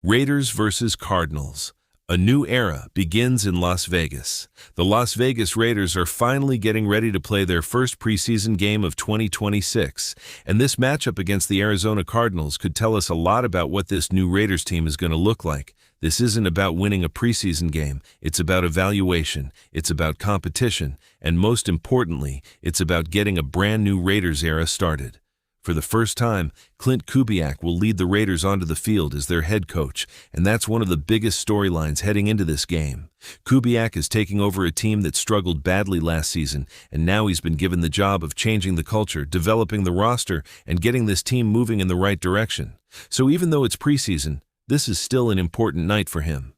Raiders versus Cardinals. A new era begins in Las Vegas. The Las Vegas Raiders are finally getting ready to play their first preseason game of 2026, and this matchup against the Arizona Cardinals could tell us a lot about what this new Raiders team is going to look like. This isn't about winning a preseason game, it's about evaluation, it's about competition, and most importantly, it's about getting a brand new Raiders era started. For the first time, Klint Kubiak will lead the Raiders onto the field as their head coach, and that's one of the biggest storylines heading into this game. Kubiak is taking over a team that struggled badly last season, and now he's been given the job of changing the culture, developing the roster, and getting this team moving in the right direction. So even though it's preseason, this is still an important night for him.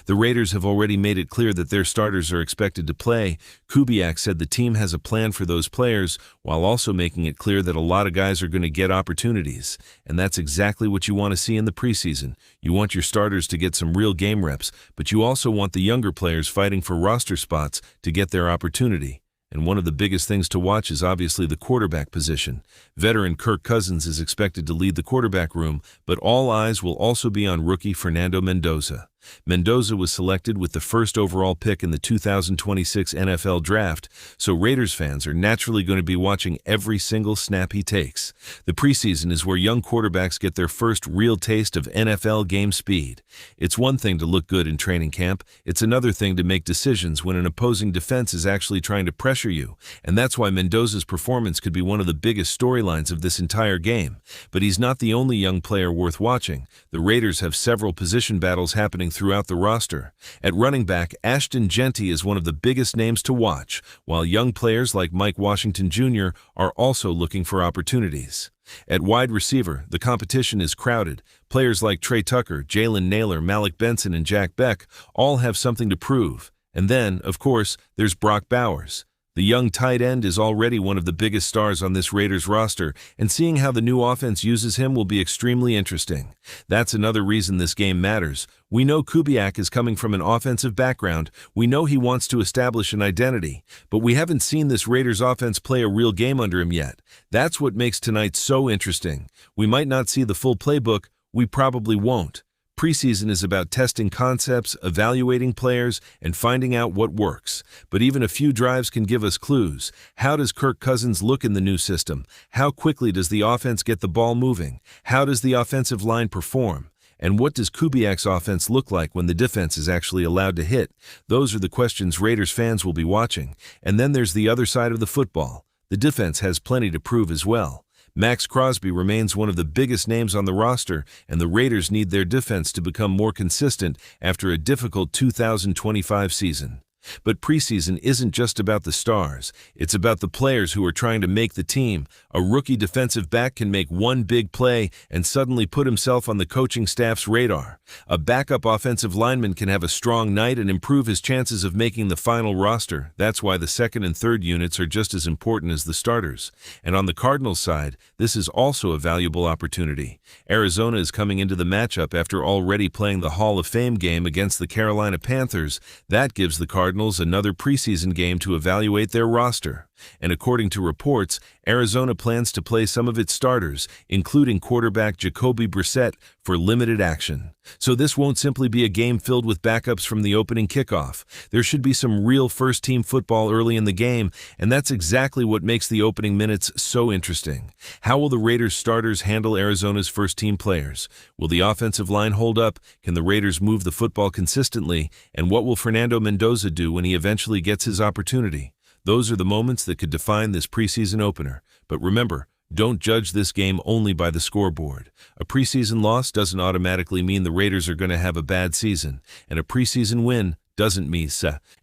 The Raiders have already made it clear that their starters are expected to play. Kubiak said the team has a plan for those players, while also making it clear that a lot of guys are going to get opportunities. And that's exactly what you want to see in the preseason. You want your starters to get some real game reps, but you also want the younger players fighting for roster spots to get their opportunity. And one of the biggest things to watch is obviously the quarterback position. Veteran Kirk Cousins is expected to lead the quarterback room, but all eyes will also be on rookie Fernando Mendoza. Mendoza was selected with the first overall pick in the 2026 NFL Draft, so Raiders fans are naturally going to be watching every single snap he takes. The preseason is where young quarterbacks get their first real taste of NFL game speed. It's one thing to look good in training camp, it's another thing to make decisions when an opposing defense is actually trying to pressure you, and that's why Mendoza's performance could be one of the biggest storylines of this entire game. But he's not the only young player worth watching. The Raiders have several position battles happening throughout the roster. At running back, Ashton Jeanty is one of the biggest names to watch, while young players like Mike Washington Jr. are also looking for opportunities. At wide receiver, the competition is crowded. Players like Trey Tucker, Jalen Nailor, Malik Benson, and Jack Beck all have something to prove. And then, of course, there's Brock Bowers. The young tight end is already one of the biggest stars on this Raiders roster, and seeing how the new offense uses him will be extremely interesting. That's another reason this game matters. We know Kubiak is coming from an offensive background, we know he wants to establish an identity, but we haven't seen this Raiders offense play a real game under him yet. That's what makes tonight so interesting. We might not see the full playbook, we probably won't. Preseason is about testing concepts, evaluating players, and finding out what works. But even a few drives can give us clues. How does Kirk Cousins look in the new system? How quickly does the offense get the ball moving? How does the offensive line perform? And what does Kubiak's offense look like when the defense is actually allowed to hit? Those are the questions Raiders fans will be watching. And then there's the other side of the football. The defense has plenty to prove as well. Max Crosby remains one of the biggest names on the roster, and the Raiders need their defense to become more consistent after a difficult 2025 season. But preseason isn't just about the stars, it's about the players who are trying to make the team. A rookie defensive back can make one big play and suddenly put himself on the coaching staff's radar. A backup offensive lineman can have a strong night and improve his chances of making the final roster. That's why the second and third units are just as important as the starters. And on the Cardinals side, this is also a valuable opportunity. Arizona is coming into the matchup after already playing the Hall of Fame game against the Carolina Panthers. That gives the Cardinals another preseason game to evaluate their roster. And according to reports, Arizona plans to play some of its starters, including quarterback Jacoby Brissett, for limited action. So this won't simply be a game filled with backups from the opening kickoff. There should be some real first-team football early in the game, and that's exactly what makes the opening minutes so interesting. How will the Raiders starters handle Arizona's first-team players? Will the offensive line hold up? Can the Raiders move the football consistently? And what will Fernando Mendoza do when he eventually gets his opportunity? Those are the moments that could define this preseason opener. But remember, don't judge this game only by the scoreboard. A preseason loss doesn't automatically mean the Raiders are going to have a bad season, and a preseason win doesn't mean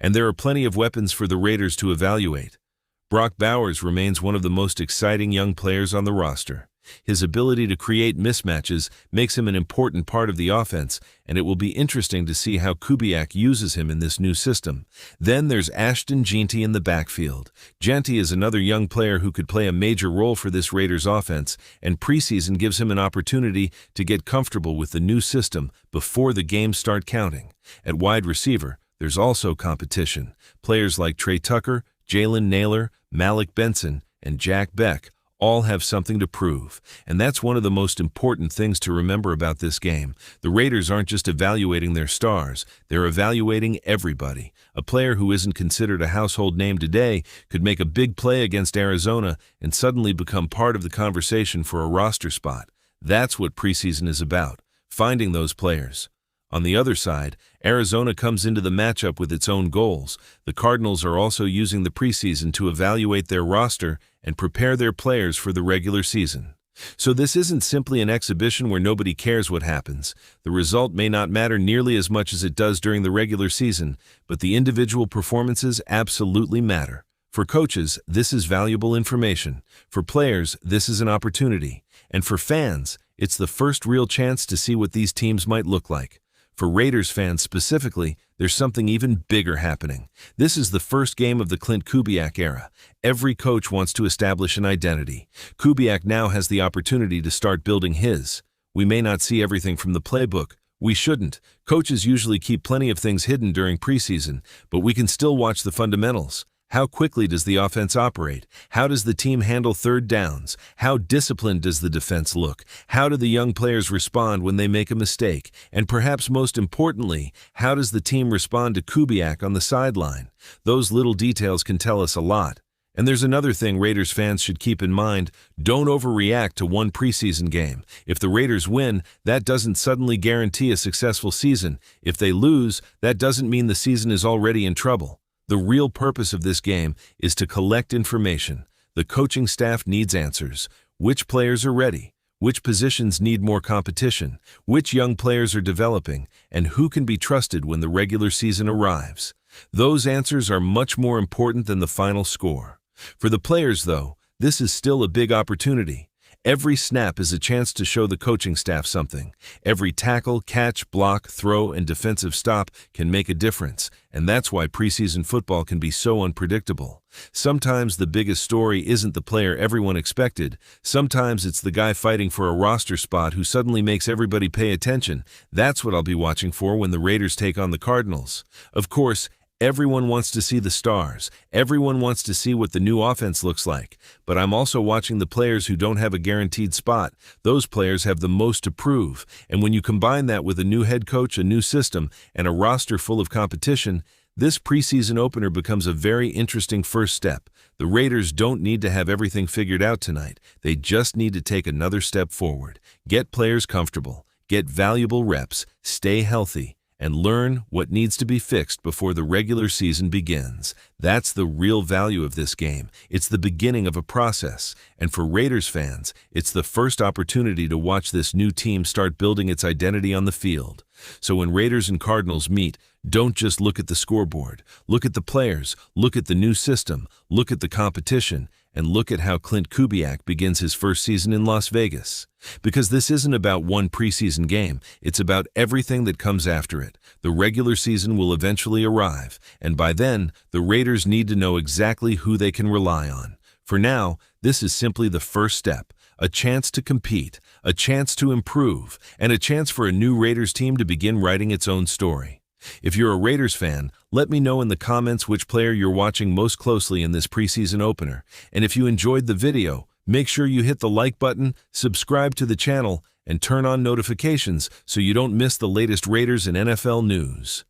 and there are plenty of weapons for the Raiders to evaluate. Brock Bowers remains one of the most exciting young players on the roster. His ability to create mismatches makes him an important part of the offense, and it will be interesting to see how Kubiak uses him in this new system. Then there's Ashton Jeanty in the backfield. Jeanty is another young player who could play a major role for this Raiders offense, and preseason gives him an opportunity to get comfortable with the new system before the games start counting. At wide receiver, there's also competition. Players like Trey Tucker, Jalen Nailor, Malik Benson, and Jack Beck all have something to prove, and that's one of the most important things to remember about this game. The Raiders aren't just evaluating their stars, they're evaluating everybody. A player who isn't considered a household name today could make a big play against Arizona and suddenly become part of the conversation for a roster spot. That's what preseason is about, finding those players. On the other side, Arizona comes into the matchup with its own goals. The Cardinals are also using the preseason to evaluate their roster and prepare their players for the regular season. So this isn't simply an exhibition where nobody cares what happens. The result may not matter nearly as much as it does during the regular season, but the individual performances absolutely matter. For coaches, this is valuable information. For players, this is an opportunity. And for fans, it's the first real chance to see what these teams might look like. For Raiders fans specifically, there's something even bigger happening. This is the first game of the Klint-Kubiak era. Every coach wants to establish an identity. Kubiak now has the opportunity to start building his. We may not see everything from the playbook. We shouldn't. Coaches usually keep plenty of things hidden during preseason, but we can still watch the fundamentals. How quickly does the offense operate? How does the team handle third downs? How disciplined does the defense look? How do the young players respond when they make a mistake? And perhaps most importantly, how does the team respond to Kubiak on the sideline? Those little details can tell us a lot. And there's another thing Raiders fans should keep in mind. Don't overreact to one preseason game. If the Raiders win, that doesn't suddenly guarantee a successful season. If they lose, that doesn't mean the season is already in trouble. The real purpose of this game is to collect information. The coaching staff needs answers. Which players are ready? Which positions need more competition? Which young players are developing? And who can be trusted when the regular season arrives? Those answers are much more important than the final score. For the players, though, this is still a big opportunity. Every snap is a chance to show the coaching staff something. Every tackle, catch, block, throw, and defensive stop can make a difference, and that's why preseason football can be so unpredictable. Sometimes the biggest story isn't the player everyone expected. Sometimes it's the guy fighting for a roster spot who suddenly makes everybody pay attention. That's what I'll be watching for when the Raiders take on the Cardinals. Of course, everyone wants to see the stars. Everyone wants to see what the new offense looks like. But I'm also watching the players who don't have a guaranteed spot. Those players have the most to prove. And when you combine that with a new head coach, a new system, and a roster full of competition, this preseason opener becomes a very interesting first step. The Raiders don't need to have everything figured out tonight. They just need to take another step forward. Get players comfortable. Get valuable reps. Stay healthy. And learn what needs to be fixed before the regular season begins. That's the real value of this game. It's the beginning of a process. And for Raiders fans, it's the first opportunity to watch this new team start building its identity on the field. So when Raiders and Cardinals meet, don't just look at the scoreboard. Look at the players, look at the new system, look at the competition, and look at how Klint Kubiak begins his first season in Las Vegas. Because this isn't about one preseason game, it's about everything that comes after it. The regular season will eventually arrive, and by then, the Raiders need to know exactly who they can rely on. For now, this is simply the first step, a chance to compete, a chance to improve, and a chance for a new Raiders team to begin writing its own story. If you're a Raiders fan, let me know in the comments which player you're watching most closely in this preseason opener. And if you enjoyed the video, make sure you hit the like button, subscribe to the channel, and turn on notifications so you don't miss the latest Raiders and NFL news.